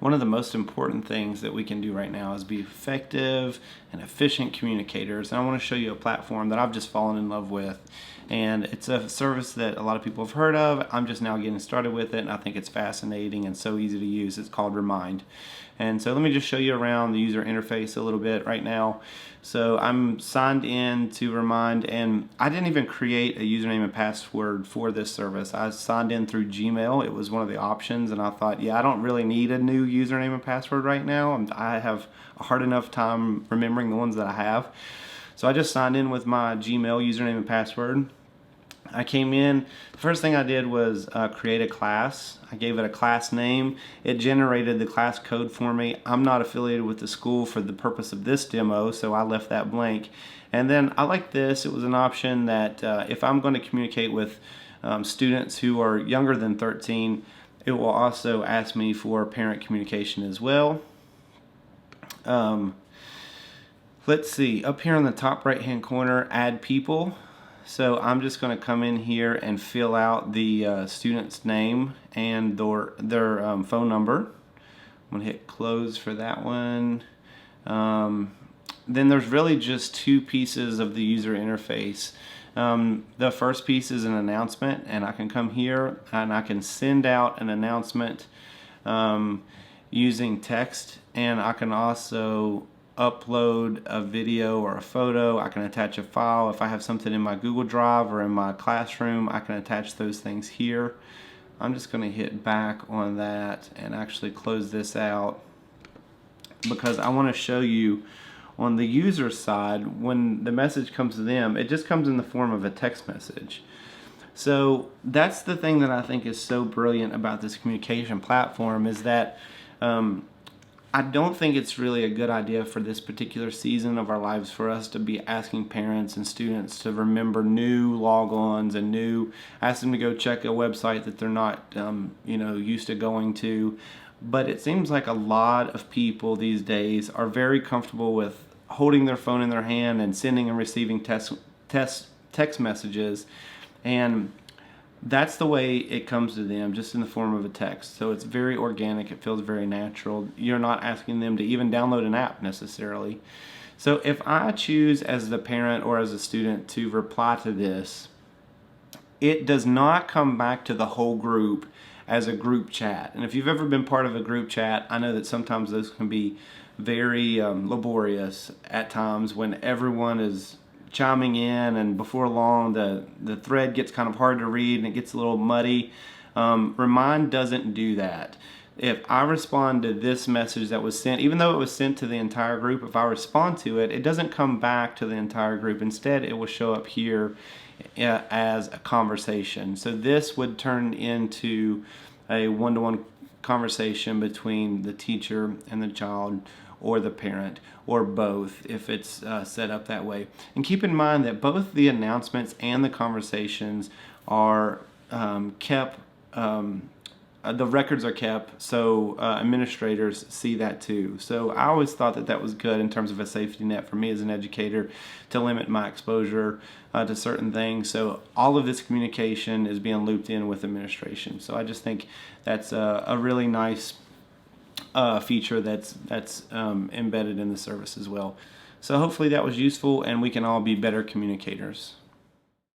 one of the most important things that we can do right now is be effective and efficient communicators. And I want to show you a platform that I've just fallen in love with. And it's a service that a lot of people have heard of. I'm just now getting started with it, and I think it's fascinating and so easy to use. It's called Remind. And so let me just show you around the user interface a little bit right now. So I'm signed in to Remind, and I didn't even create a username and password for this service. I signed in through Gmail. It was one of the options, and I thought, yeah, I don't really need a new username and password right now. I have a hard enough time remembering the ones that I have. So I just signed in with my Gmail username and password. I came in, the first thing I did was create a class. I gave it a class name. It generated the class code for me. I'm not affiliated with the school for the purpose of this demo, so I left that blank. And then I like this. It was an option that if I'm going to communicate with students who are younger than 13, it will also ask me for parent communication as well. Let's see, up here in the top right hand corner, add people. So I'm just going to come in here and fill out the student's name and their phone number. I'm going to hit close for that one. Then there's really just two pieces of the user interface. The first piece is an announcement, and I can come here and I can send out an announcement using text, and I can also upload a video or a photo. I can attach a file. If I have something in my Google Drive or in my classroom, I can attach those things here. I'm just going to hit back on that and actually close this out, because I want to show you on the user side, when the message comes to them, it just comes in the form of a text message. So that's the thing that I think is so brilliant about this communication platform, is that I don't think it's really a good idea for this particular season of our lives for us to be asking parents and students to remember new logons and ask them to go check a website that they're not used to going to. But it seems like a lot of people these days are very comfortable with holding their phone in their hand and sending and receiving text messages, and that's the way it comes to them, just in the form of a text. So it's very organic. It feels very natural. You're not asking them to even download an app necessarily. So if I choose as the parent or as a student to reply to this, it does not come back to the whole group as a group chat. And if you've ever been part of a group chat, I know that sometimes those can be very laborious at times when everyone is chiming in, and before long the thread gets kind of hard to read and it gets a little muddy. Remind doesn't do that. If I respond to this message that was sent, even though it was sent to the entire group, if I respond to it, it doesn't come back to the entire group. Instead, it will show up here as a conversation. So this would turn into a one-to-one conversation between the teacher and the child, or the parent, or both, if it's set up that way. And keep in mind that both the announcements and the conversations are kept, the records are kept, so administrators see that too. So I always thought that that was good in terms of a safety net for me as an educator, to limit my exposure to certain things. So all of this communication is being looped in with administration. So I just think that's a really nice feature that's embedded in the service as well. So hopefully that was useful, and we can all be better communicators.